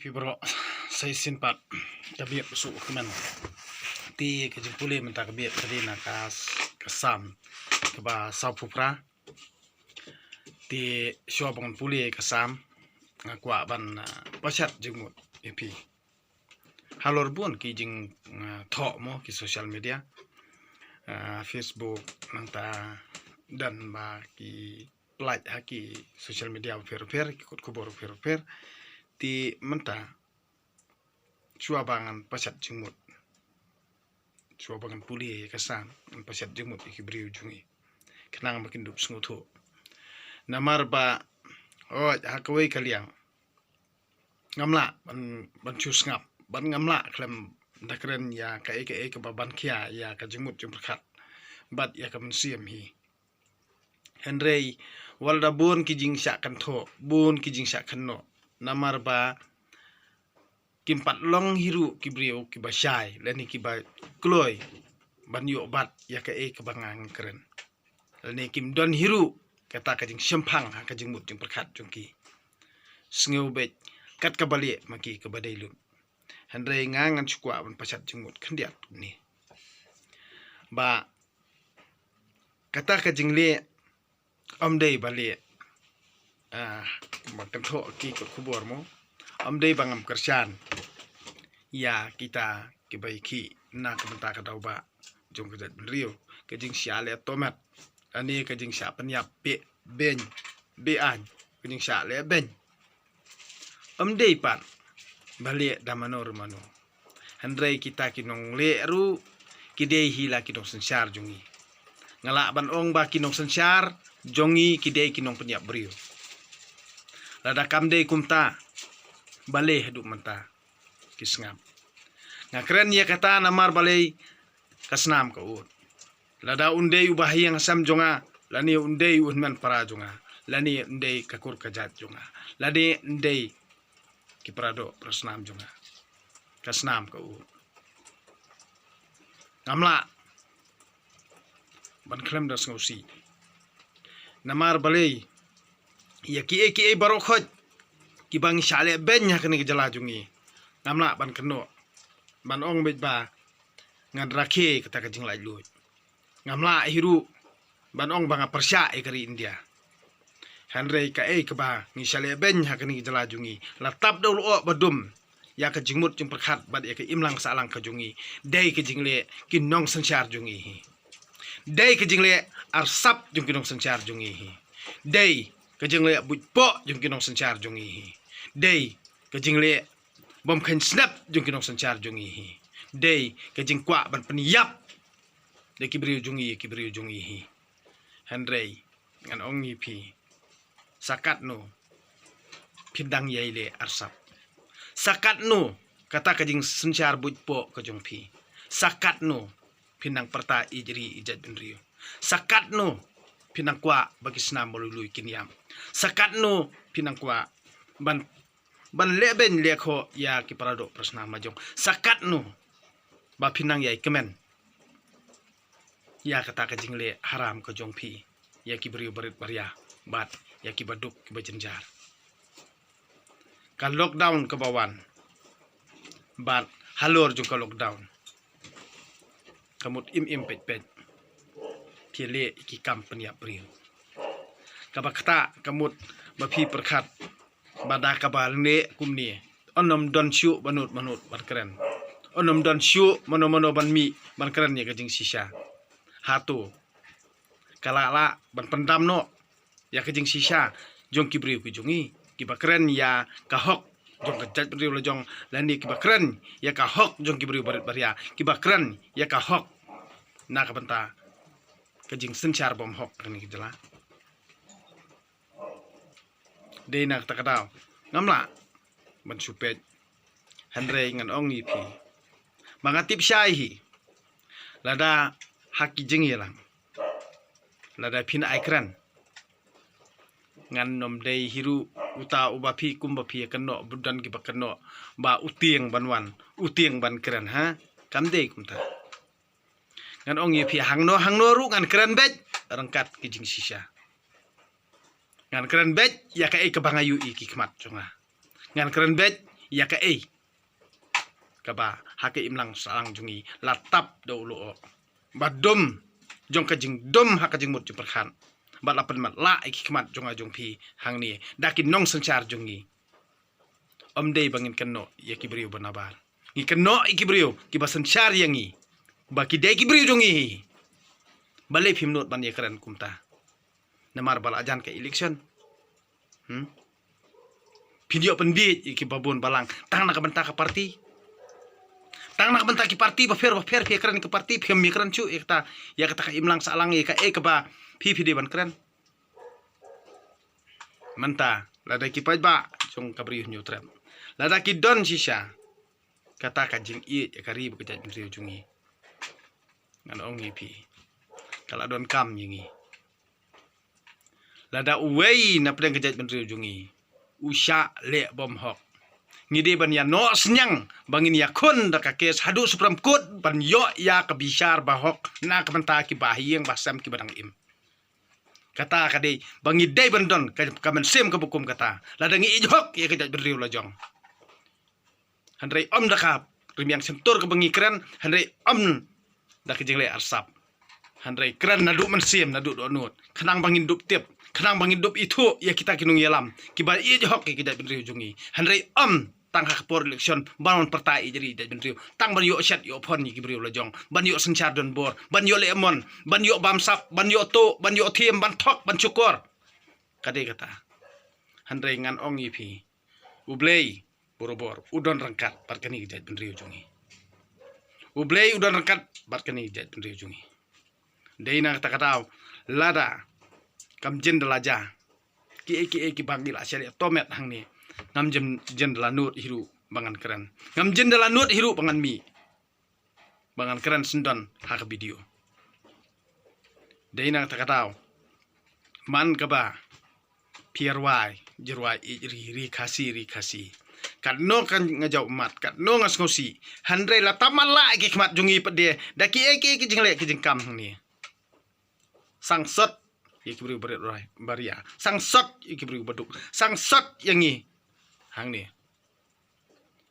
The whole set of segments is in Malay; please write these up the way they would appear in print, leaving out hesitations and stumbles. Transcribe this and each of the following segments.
Fibro sai simpat kabiet su kemen ti ke jempule menta kabiet tadi nakas kesam keba sapupra ti syo bangun puli kesam ngakwa ban pasat jengmut epi halor bun ki jing thok mo ki social media Facebook nanta dan ba ki plaj haki social media fer ikut kubur fer ti menta chua bangan pasat jengmut chua bangan puli kesam pasat jengmut ikibriu jungi kenang makin dup sengutu namar ba hakawai kaliang ngamla ban chus ngap ban ngamla klem dakren ya ka ke baban kia ya ka jengmut jum berkat bat ya ka mensiam hi Henry walda bun kijing syak kan tho bun kijing syak kan no namar ba kimpat long hiru kibriu kibashai lani kiba kloy ban yo bat ya ka kebangang keren lani kim don hiru kata kajing sempang ha kajing mut jing berkat jungki sngeu bet kat kabali maki kabadai lu Henry ngangan chukwa ban pasat jingmut khendiat ni ba kata kajing le omdei bali makan tho ki kubur mo omdei bangam kersan ya kita kibaiki na kebenta ka dauba jong kejat benriu kejing syale tomat ani kejing sya penyap ben bean kejing syale ben omdei pan balik damanor mano Henry kita kinong le ru kidei hila kinong sensar jongi ngalak ban ong ba kinong sensar jongi kidei kinong penyap beriu lada kamdei kumta baleh duk menta kisngam ngakren ya kata namar balei kasnam ka ut lada undei ubahi yang asam jonga lani undei unman para jonga lani undei kakur kajat jonga lani undei kiprado prasnam jonga kasnam ka ut ngamla ban klem das ngausi namar balei ya ki barokhot ki bang syale ben nya kene jala jungi namla ban keno ban ong bet ba ngad rakhe kata ka jing lai lu ngamla hiru ban ong banga persya kari India Henry ka ke ba ngi syale ben nya kene jala jungi latap dol o badum ya ka jingmut jing perkhat bad ya ka imlang salang ka jungi dei ka jingle kinong sansar jungi dei ka jingle arsap jung kinong sansar jungi dei ka jingle bujpo jung kinong sansar jungi dei ka jingle bom khan snap jung kinong sansar jungi dei ka jingkwa ban peniyap de kibriu jungi Henry ngan ongi pi sakat no pindang yaile arsap sakat no kata ka jing sansar bujpo ka jung pi sakat no pindang perta ijri ijat benriu sakat no pinang kwa bagi senam molului kiniam sakat no pinang kwa ban leben lekho ya ki parado prasna majong sakat no ba pinang yai kemen ya kata ka jingle haram ka jongpi ya ki beriu berit baria bat ya ki baduk ki bajenjar ka lockdown ke bawan bat halor jong ka lockdown kamut im pet piele iki kam penyap beriu kabakta kamut bapi perkhat bada kabal ne kumni onom don syu banut ban keren onom don syu mono ban mi ban keren ya kajing sisa hatu kalala ban pendam no ya kajing sisa jong kibriu ki jongi ki bakren ya kahok jong kejat beriu lejong lani ki bakren ya kahok jong kibriu barit baria ki bakren ya kahok na kabenta kajing sencar bom hok kani jela de nak takadaw ngamla ban supet Henry ngan ong ipi mangatip syai hi lada haki jing yelang lada pina aikran ngan nom dei hiru uta ubapi kumbapi keno budan ki bakeno ba utieng banwan utieng ban keren ha kamde kumta ngan ong ipi hangno ru ngan keren bet rangkat kijing sisa ngan keren bet ya ka ke bangayu iki kmat jonga ngan keren bet ya ka kaba hake imlang salang jungi latap do lo badum jong ka jing dum haka jing mut juperkhan bat lapan mat la ikmat jong ajong pi hang ni dakin nong sanchar jungi dei bangin kenno ya kibriu banabar ngi kenno ikibriu ki basanchar yangi baki dei kibriu jungi balai phimnot ban ye keren kumta namar bal ajan ke election video penbi iki babun balang tang nak bentak ke parti tang nak bentak ki parti ba fer pi keren ke parti phem mi keren cu ya kata ka imlang salang ye ka ke ba pi ban keren manta lada ki pajba jong kabri nyutram lada ki don shisha kata ka jing ya kari bu kejat riu jungi ngan ong pi kala don kam yingi lada uwei na pedang kejat riu jungi usha le bom hok ngide ban ya no senyang bangin ya kon da ka kes hadu supreme court ban yo ya ka bishar bahok na ka banta ki bahiyeng basam ki badang im kata kade bangi dai bandon ka men sem ka bukum kata lada ngi ijhok ya kejat riu la jong handrai da ka rimiang sentur ka bangi keren handrai da ki jingle arsap handrai keren nadu men sem nadu do nut khanang bangin dup tiap kenang bangin dop itu ya kita kinung yalam kibar iya johok ki kita benriu jungi handrai tang hak por election bangun pertai jadi dat benriu tang ban yo shat yo pon ni kibriu lajong ban yo senchar don bor ban yo lemon ban yo bamsap ban yo to ban yo thiem ban thok ban cukor kade kata handrai ngan ong ipi ublei borobor udon rangkat parkani dat benriu jungi ublei udon rangkat parkani dat benriu jungi deina kata kata lada kam jendelaja ki bangil asyari tomet hang ni ngam jendela nut hiru bangan keren ngam jendela nut hiru bangan mi bangan keren sendon hak video deina takatau man kaba pierwai jerwai ri kasi kat no kan ngajau mat kat no ngas ngosi handre la taman la ki khmat jungi pede daki ki jingle ki jingkam hang ni sangsot ikibri berit baria sangsot ikibri baduk sangsot yangi hang ni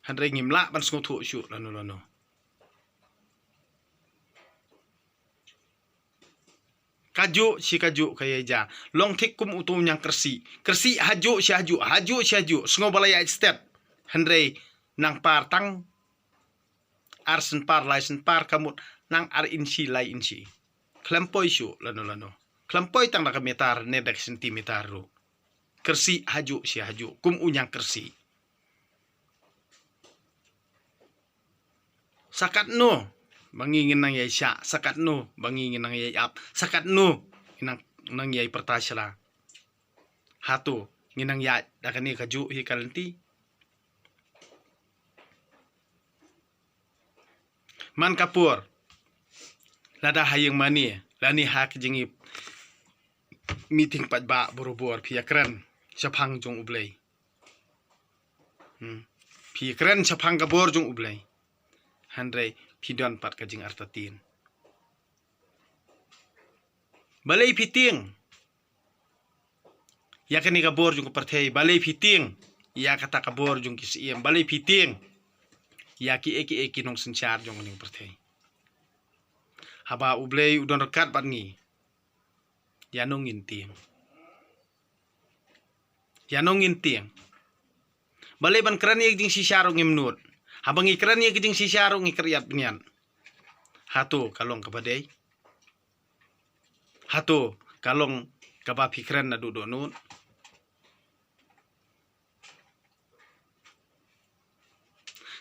handre ngimla ban sngotu syu lano kaju si kaju kayeja long tik kum utum yang kersi haju si haju sngo balaya step handre nang par tang arsen par laisen par kamut nang ar insi lai insi klempoi syu lano Kelampoi tang nak metar nedak sentimeter ru. Kersi haju si haju kum unyang kersi. Sakat no bangingin nang yai sya, sakat no bangingin nang yai ap, sakat no nang yai pertasala. Hatu nginang yai dakani kaju hi kalenti. Man kapur. Lada hayang mani, lani hak jingi meeting padba borobor pia keren sapang jong ublei pia keren sapang kabor jong ublei handrai pidon pat kajing artatin balai piting ya kani kabor jong partai balai piting ya kata kabor jong kisiem balai piting ya ki eki nong senchar jong ning partai haba ublei udon rekat pat ngi yanong intiang balai ban keran ye jing sisarong imnut habang ikran ye jing sisarong ikriat binyan hatu kalong kabadai hatu kalong kaba pikran na dudonut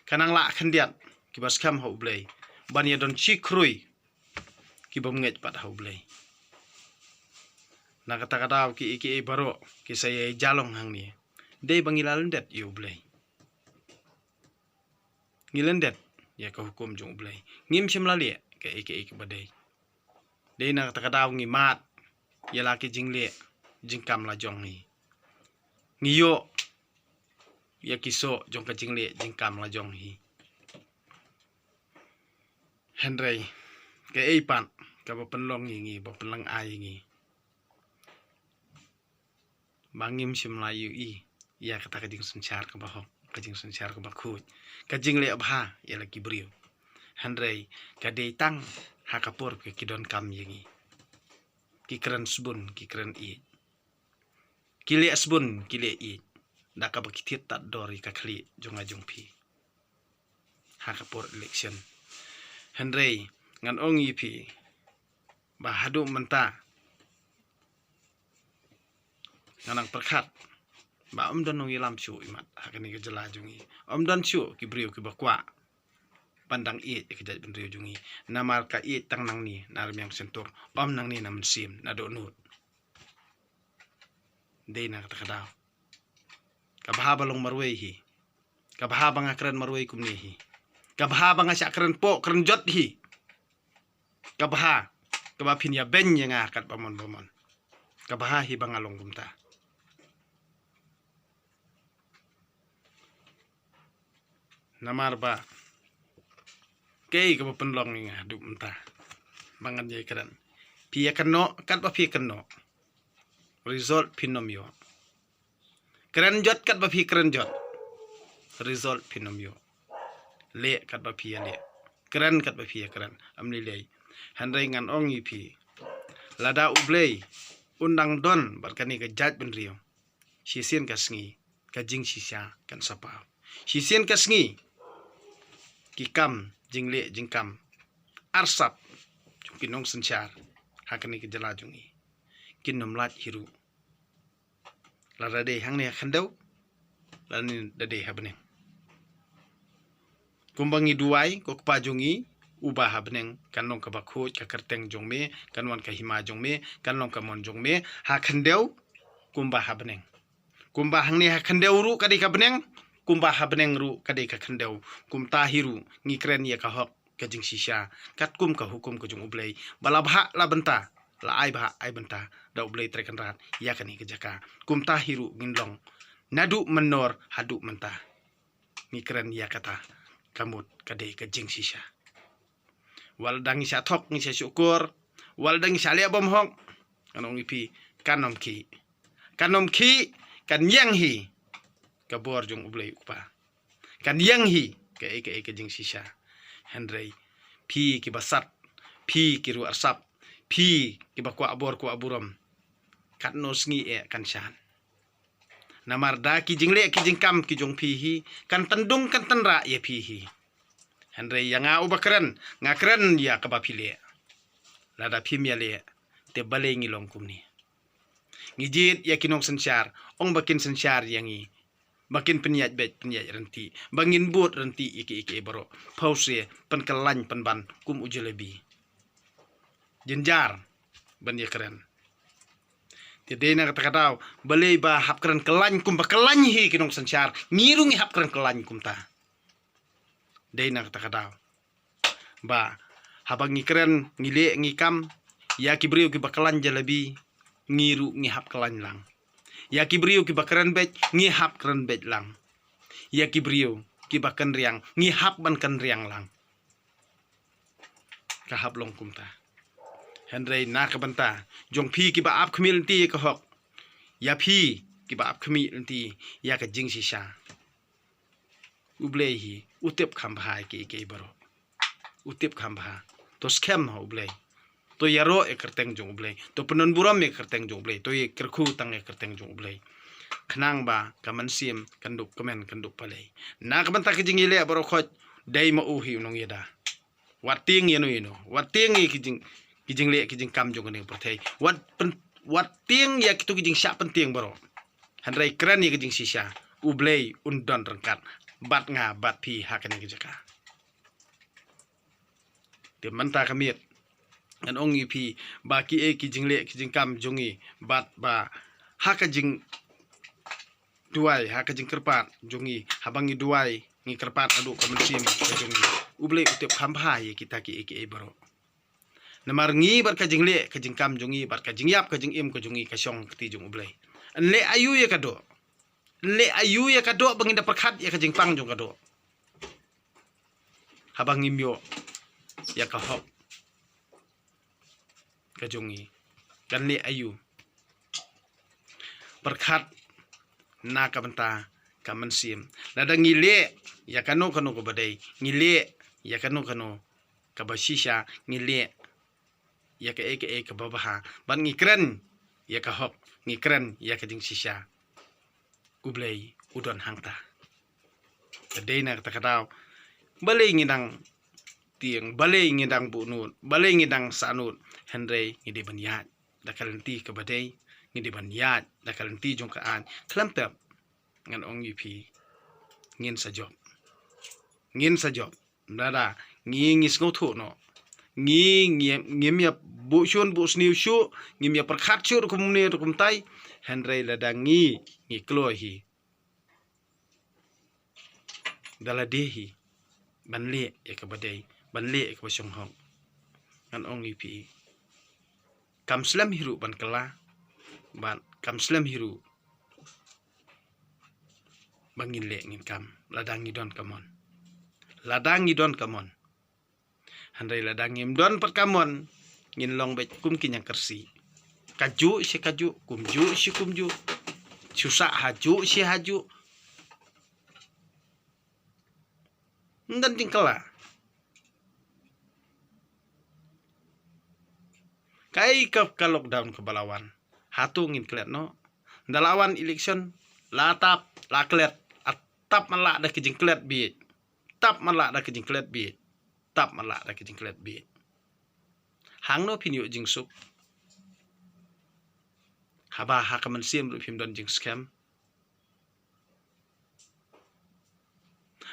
kanang la khandiat kibas kam haublai ban ye don chikrui kibam nget pat haublai na kata-kata ki baro ki saya jalong hang ni dei bangilalendet yu blai ngilendet ya ka hukum jong blai ngim simlali ke badai dei na kata-kata ngi mat ya laki jingle jingkam la jong ni ngiyo ya kiso jong ka jingle jingkam la jong hi Henry ke pan ka penlong ngi penlang ai ngi bangim si Melayu ya kata kajing sencar ke bahok kajing sensyar ko bakut kajing le abha ya lagi beriu handrei kadei tang hakapur ke kidon kam yengi ki keren sbun ki keren i kile sbun kile i daka bakitit tat dori ka kli jonga jongpi hakapur election handrei ngan ong ipi bahadu menta nganang perkat ba don nong ilam chu imat hakani ke jela jungi don chu ki brio ki bakwa pandang i ke jaj brio jungi namar ka i tang nang ni nar yang sentur nang ni nam sim na do nut de na ta kada ka bahaba long marwei hi ka bahaba ngakran marwei kumni hi ka bahaba nga sakran po kran jot hi ka baha ka ba phin ya ben nga kat pamon ka baha hi bangalong kumta namar ba kei ka penlong ni nga du menta mangan ye kran pi kano kat ba pi kano result pinom yo kran jot kat ba pi kran jot result pinom yo le kat ba pi le kran kat ba pi kran amli le handai ngan ong yi pi lada ublei undang don barkani ka jaj benrio sisien ka sngi ka jing sisa kan sapa sisien ka sngi ki kam jingle jingkam arsap kinong sensyar hakani ke jela jungi kinom lat hiru la rade hang ne khandau la ni dade habneng kumbangi duai ko pa jungi ubah habneng kanong ka bakho ka kerteng jongme kanwan ka hima jongme kanong ka mon jongme ha khandau kumba habneng kumba hang ne ha khandau ru kadi ka beneng kumba habneng ru kadi ka khandau kum tahiru ngikren ya ka hok ka jing sisa kat kum ka hukum ka jung ublei bala bha la benta la ai bha ai benta da ublei trekan rat ya kani ka jaka kum tahiru nginlong nadu menor hadu menta ngikren ya kata kamut kadi ka jing sisa wal dangi sa thok ni sa syukur wal dangi sa le bom hok kanong ipi kanom ki kan yang hi kabor jung ublei upa kan yang hi ke jing sisa handrei pi ki basat pi ki ru arsap pi ki bakwa abor ko aburam kat no sngi kan shan namar da ki jingle ki jingkam ki jong pi hi kan tendung kan tenra ya pi hi handrei yanga ubakran ngakran ya ka bapile lada pi miale te balengi long kumni ngijit ya kinong sensyar ong bakin sensyar yangi bakin penyat bet penyat renti bangin buat renti iki baro pause penkelany penban kum ujelebi jenjar ban ya keren tede na kata katau balei ba hap keren kelany kum ba kelany hi kinong sensyar ngirungi hap keren kelany kum ta de na kata katau ba habangi keren ngile ngikam ya kibriu ki bakalan jalebi ngiru ngihap kelany lang ya kibriu ki bakaran bet ngihap keren bet lang ya kibriu ki bakan riang ngihap ban kan riang lang kahap long kumta handrei na ka banta jong pi ki ba ap khmil ti ka hok ya pi ki ba ap khmil ti ya ka jing sisa ublei hi utep kham bhai ki baro utep kham bha to scam ha ublei to yaro e kerteng jong ublei to penon buram e kerteng jong ublei to ye kerkhu tang e kerteng jong ublei khnang ba kaman sim kanduk komen kanduk palei na ka banta ki jing ile baro khoj dai ma u hi nong yeda wating yeno wating ki jing le ki jing kam jong ne perthei wating ya ki to ki jing sya penting baro handrai kran ye ki jing sisa ublei undon rengkat bat nga bat pi hakane ki jaka de manta kamit an ongi pi ba ki e ki jingle ki jingkam jongi bat ba haka jing duai haka jing kerpat jongi habangi duai ngi kerpat adu kamen sim ka jongi uble utep khambha ye kita ki e baro namar ngi bar ka jingle ka jingkam jongi bar ka jingyap ka jingim ka jongi ka syong ti jong uble le ayu ye kado banginda perkhat ya ka jingpang jong kado habangi myo ya ka hok kajongi kan le ayu perkhat na ka benta kaman sim lada ngile ya kanu ko badai ngile ya kanu ka basisha ngile ya ka babaha ban ngikren ya ka hok ngikren ya ka jing sisha ublay udon hangta kadai na takataw balay ngidang tiang balay ngidang bunut balay ngidang sanut henry ngidi banyat dakalenti ka badai ngidi banyat dakalenti jong kaan klampep ngan ong yupi ngin sa job dada ngis ngotho no ngim ya bu shun bu sniu shu ngim ya perkhat shu kum ne kum tai henry lada ngi kloi hi dala dehi banle ya ka badai banle ka basong hong ngan ong yupi kam slam hiru ban kala ban kam slam hiru bangin le ngin kam ladang ngidon kamon handai ladang ngim don pat kamon ngin long bet kum kinyang kersi kaju si kaju kumju si kumju susah haju si haju ndan tingkala kai ka lockdown ke balawan hatu ngin klet no dalawan election latap laklet tap malak dah kijing klet bi tap malak dah kijing klet bi hang no pinyu jing suk haba hakaman sim lu pim don jing scam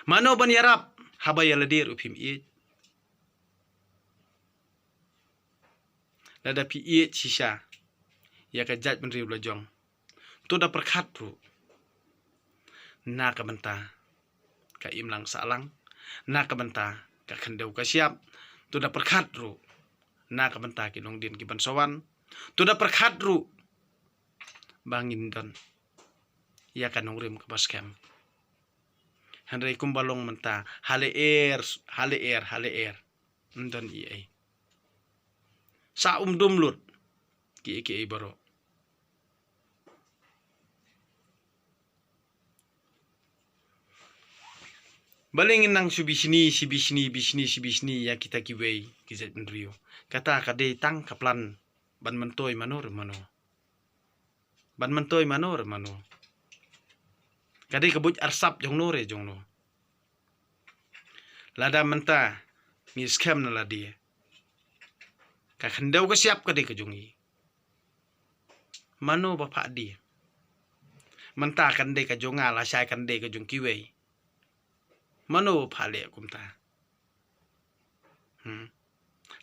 mano ban yarap haba yaladir upim i lada pi i shisha ya ka jaj ben riu lajong tu da perkhat ru na ka benta ka imlang salang na ka benta ka khandeu ka siap tu da perkhat ru na ka benta ki nong din ki ban sawan tu da perkhat ru bangin don ya ka nong rim ka baskem handai kumbalong menta hale air ndon i ai sa dum lut ki baro balingin nang bisni ya kita kiwei kizet nrio kata kade tang kaplan ban mentoy manor mano kade kabut arsap jong no lada menta ni scam na ladi ka khandau ka siap kade ka jongi mano bapak di menta kande ka jonga la sai kande ka jong kiwei mano phale kumta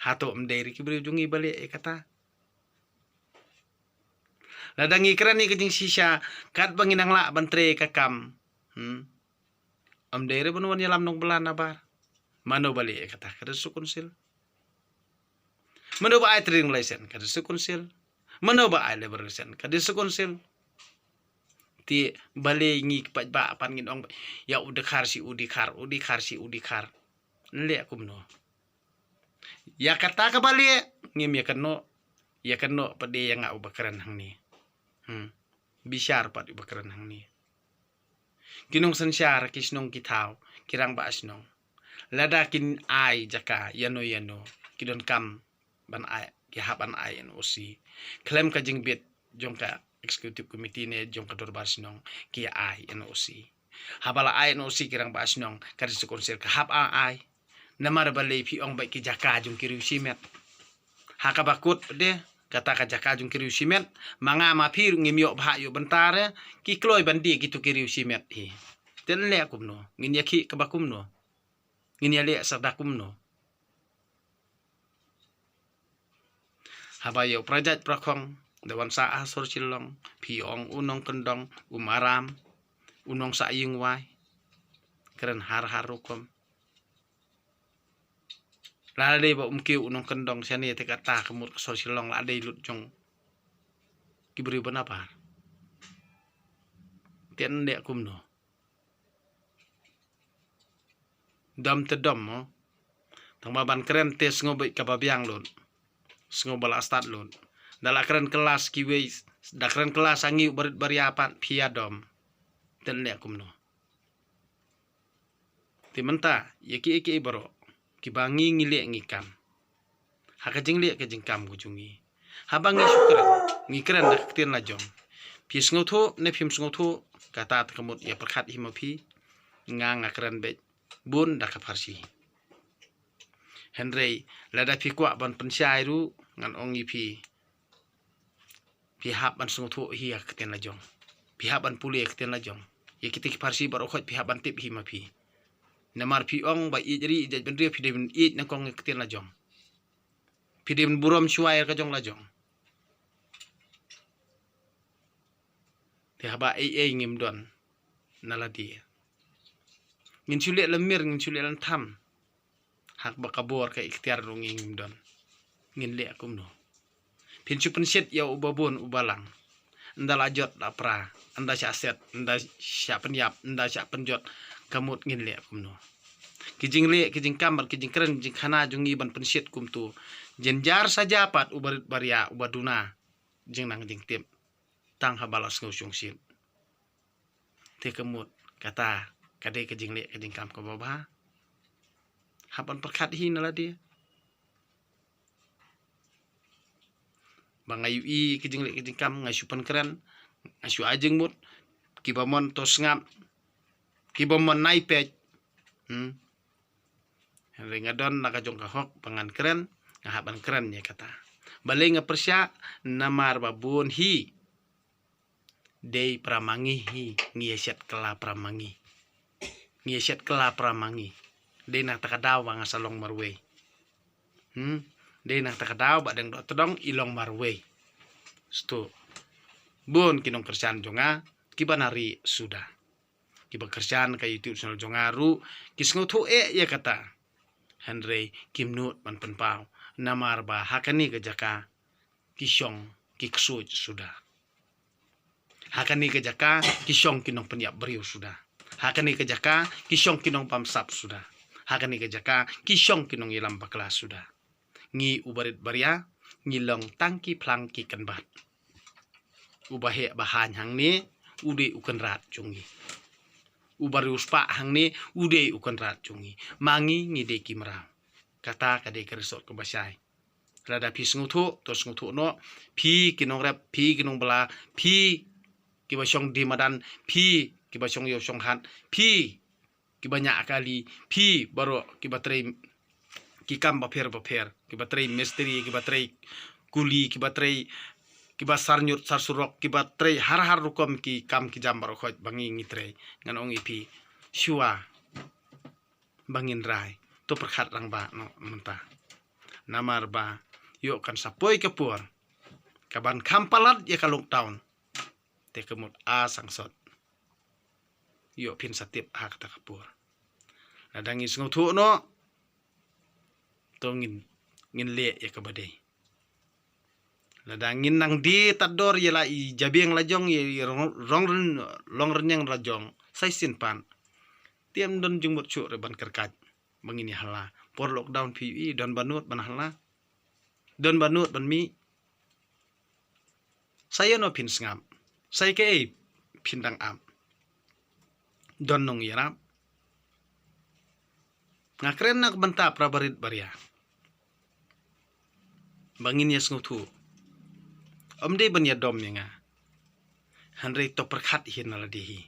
hato mderi kibri jungi balik kata ladangi kerani kejing sisa kat banginang la bantre kakam amderi benuan yalam nong belan abar mano balik kata kada sukunsil mano ba ai trading license kada sukunsil mano ba ai labor license kada sukunsil ti bale ngi pat ba pan ngin ong ya udikar le kumno ya kata ka bale ngim ya kano pade yang ngau bakaran hang ni bishar pat bakaran hang ni kinong sansyar kisnong kitaw kirang ba asnong ladakin ai jaka yano kidon kam ban ai kihaban ai NOC klaim ka jing bit jongka executive committee ne jong kador basnong ki ai NOC habala ai NOC kirang basnong kada su konsil ka hab ai namar balai pi ong bai ki jaka jong kiriu simet haka bakut de kata ka jaka jong kiriu simet manga ma pir ngimyo bha yo bentare ki kloi bandi gitu kiriu simet hi ten le kumno ngin yaki ka bakumno ngin yale sadakumno habayo prajat prakong dewan sa asor silong piong unong kendong umaram unong sa ying wai keren harukom lade ba umki unong kendong siani te kata kemur asor silong lade lut jong kibri benapar tian de kumno dam te dam mo tang baban keren tes ngobai kababiang lun ngobal astat lun dala keren kelas kiwei da keren kelas angi bariapan piadom ten le kumno Ti menta yaki baro ki bangi ngile ngikam. Haka jing le ke jing kam gujungi. Habangi syukran ngikran nak tin la jong. Pi sngoto ne phim sngoto kata kamut ya perkhat himapi ngang akran be bun dak farsi. Henry lada pi kwa ban pensyai ru ngan ongi pi hap ban sngoto hi ak tin la jong. Pi hap ban puli ak tin la jong. Ya kita ki farsi bar okhot pi hap ban tip himapi. Namar pi ong ba ijri ijat ben ri pi de ij na kong ak tin la jong. Pi de burom shuai ka jong la jong. Ti haba ngim don naladi. Ngin chule lemir ngin chule lan tham. Hak bakabor ka ikhtiar rung ngim don. Ngin le akum no. Pin chu pensit ya ubabun ubalang. Nda lajot la pra, anda sya set, nda sya penyap, nda sya penjot kamut ngin le akum no. Kijing le kijing kamar kijing keren jing khana jungi ban pensit kum tu. Jenjar saja pat ubarit baria ubaduna jing nang jing tip. Tang habalas ngusung sit. Te kemut kata kade kejing le kejing kam ke bawah. Haban perkat hin la dia. Bangayu i kejing le kejing kam ngasu pen keren ngasu ajeng mut kibamon tos ngap kibamon naipej. Rengadon nakajong kahok pangan keren ngahaban keren ya kata. Balai ngapersya namar babun hi Dei pramangi hi ngieset kela pramangi. Ngieset kela pramangi. Dei nak takadaw bang asalong marwe. Dei nak takadaw ba deng todong ilong marwe. Sto. Bun kinong kerjaan jonga kibanari sudah. Kiba kerjaan kay YouTube channel jonga ru kisngoto ya kata. Henry kimnut man penpau namar ba hakani kejaka kisyong kiksuj sudah. Hakani kejaka kisyong kinong penyap beriu sudah. Hakani kejaka kisyong kinong pamsap sudah. Hakani kejaka kisyong kinong ilam bakla sudah. Ngi ubarit baria ngilong tangki plangki kenbat. Ubahe bahan hang ni ude uken rat cungi. Ubari uspa hang ni ude uken rat cungi. Mangi ngide kimrau. Kata kade keresot kebasyai. Rada pi sengutu to sengutu no pi kinong rap pi kinong bela pi kiba syong di madan pi kiba syong yo syong han pi kiba nyak kali pi baru kiba trai kikam baper kiba trai misteri kiba trai kuli kiba trai kiba sarnyut sarsurok kiba trai har rukom ki kam ki jam baru khoj bangi ngitrei ngan ong ipi syua bangin rai to perkhat rang ba no mentah namar ba yo kan sapoi kepur kaban kampalat ya kalung taun te kemut asang sot yo pin satip hak ta kapur nadang is ngutu no to ngin le ya kabade nadang ngin nang di tador ya la i jabiang lajong ya long renyang lajong sai sin pan tiam don jumut chu reban kerkat mengini hala por lockdown pi don banut ban hala don banut ban mi saya no pin ngam saya ke pindang am don nong yarap ngakren nak benta prabarit baria bangin ya ngutu omde ban ya dom nga hanre to perkhat hin ala dihi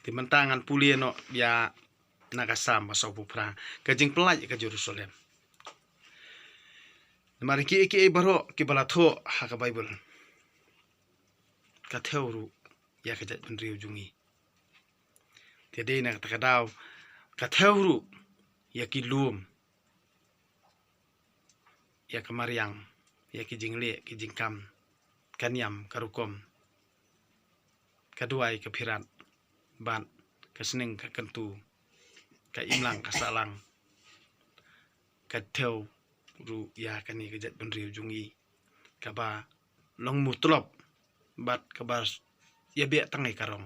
timentangan pulieno ya nakasam maso pupra kajing pelaj ke Jerusalem mari ki baro ki balatho ha ka Bible ka theuru ya ka jat benriu jungi tede nak takadaw ka theuru ya ki lum ya ka mariang ya ki jingle ki jingkam kanyam karukom kaduai ka pirat ban kasning ka kentu ka imlang ka salang ka theu ru ya kani ka jat benriu jungi ka ba long mutlop bat kabas ya be tangai karong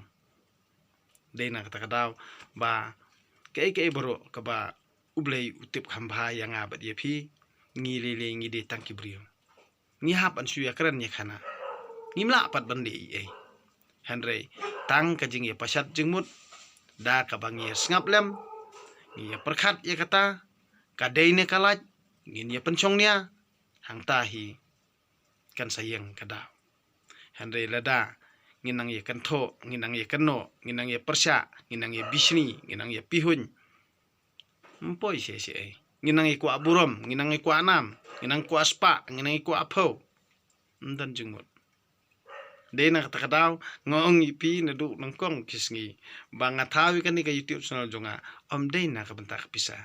dena kata kadaw ba kai baro ka ba ublei utip khamba yang abat ye phi ngilele ngide tangki brio ngi hap an suya keren ya khana ngimla pat bande henry tang ka jing ye pasat jingmut da ka bang ye sngap lem ye perkhat ye kata kadai ne kalaj ngin ye pencong nia hang ta hi kan sayang kada Henry lada nginang ye kan tho nginang ye kan no nginang ye persya nginang ye bisni nginang ye pihun mpoi se nginang ye kwa burom nginang ye kwa nam nginang kwa spa nginang ye kwa apho ndan jungmut de na kata kadaw ngong ipi na du nangkong kisngi banga tawi kan ni ka YouTube channel jonga de na ka bentak pisah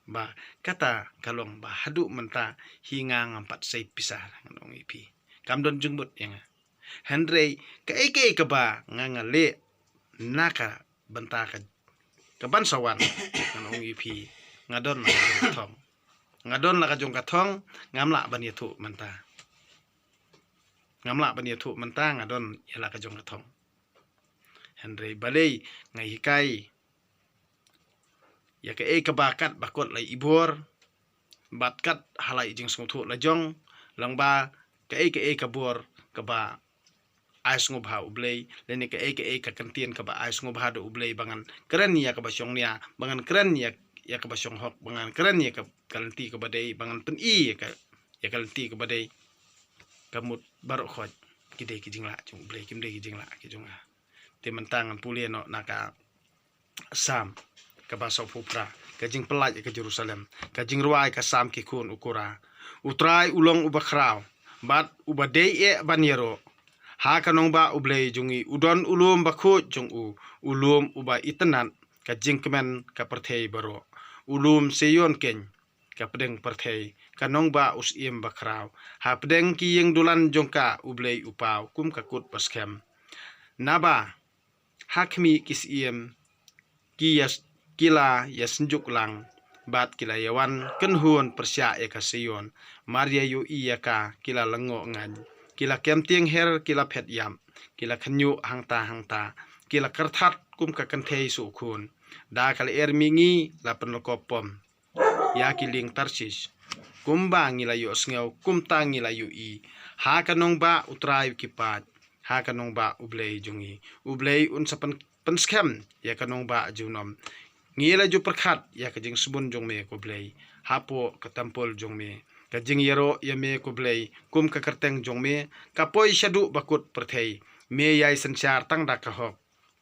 ba kata kalong ba hadu menta hinga ngampat say pisah ngong ipi kamdon jungbut yang Henry ke ba ngangale naka bentaka kebansawan ngong ipi ngadon na kathong ngadon na kajong kathong ngamla ban yetu menta ngamla ban yetu menta ngadon yala kajong kathong Henry balei ngai hikai ya ke bakat bakot lai ibor batkat halai jing sungtu lajong langba ke kabor kaba ais ngobha ublei leni ke kantien kaba ais ngobha do ublei bangan keren ya kaba syong nia bangan keren ya kaba syong hok bangan keren ya kalanti kaba dei bangan pen i ya kalanti kaba dei kamut barok khot kidei kijingla chung ublei kimdei kijingla kijunga te mentangan pulien no naka sam kaba sopupra kajing pelaj ke Jerusalem kajing ruai ka sam ki kun ukura utrai ulong ubakrau bat ubadei banyero ha kanong ba ublei jungi udon ulum bakut jung ulum uba itenan kajing kemen ka perthei baro ulum seyon ken ka pedeng perthei kanong ba usim bakrau ha pedeng ki yeng dulan jongka ublei upau kum kakut paskem naba hakmi kisiem kila ya senjuk lang bat kila yawan kenhun persya eka seyon Maria yu iya ka kila lengo ngan kila kemting her kila phet yam kila khanyu hangta kila karthat kum ka kanthei su khun da kala mingi la penlokopom ya kiling tarsis kumba ngila yu sngau kumta ngila yu I ha kanong ba utrai kipat ha kanong ba ublei jungi ublei un sapan penskam ya kanong ba junom ngila ju perkhat ya kajing subun jong me ko blei hapo katampol jong me kajing yero ya me ko blei kum ka kerteng jong me kapoi shadu bakut perthei me yai sanchar tang da ka hok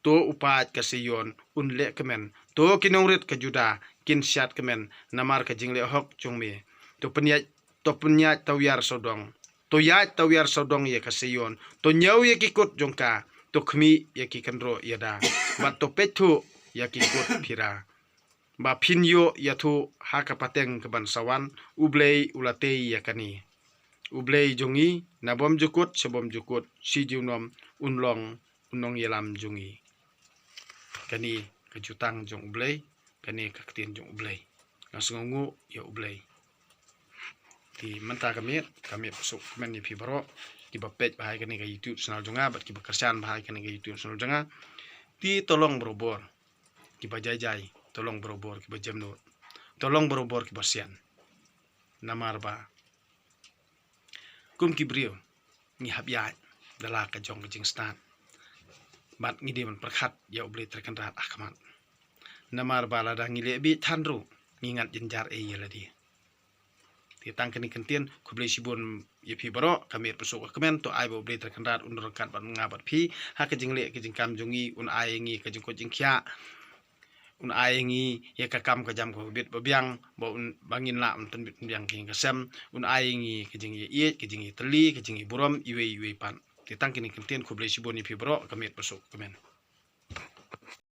to upat ka siyon unle kemen to kinongrit ka juda kin syat kemen namar ka jingle hok jong me to penyat tawyar sodong to yat tawyar sodong ya ka siyon to nyau ya kikut jongka to khmi ya ki kanro yada bat to petu ya kikut phira ba pinyo yathu haka pateng keban sawan ublei ulatei yakani ublei jongi nabom jukut sebom jukut si junom unong yelam jongi kani kejutang jong ublei kani kaktin jong ublei ngasungu ya ublei di menta kami pasuk kemen ni pibaro di bapet bahai kani ke YouTube channel jonga bat ki bekerjaan bahai kani ke YouTube channel jonga di tolong berobor ki bajai tolong berobor ki bajamnut tolong berobor ki basian namar ba kum ki brio ni habya dala ka jong jing stan bat ngidi man perkhat ya ublei terkenrat akmat namar ba lada ngile bi thanru ngingat jenjar yeladi titang kini kentien kublei sibun yepi baro kami pesuk kemen to ai bo blei terkenrat unrongkat ban ngabat phi ha kejing le kejing kam jungi un ayengi kejing ko jingkhya un ayengi ye kakam kajam ko bit babiang bo un bangin la unten bit biang king kasem un ayengi kejing ye kejing teli kejing burom iwe pan titang kini kentien kublei sibun yepi baro kami pesuk kemen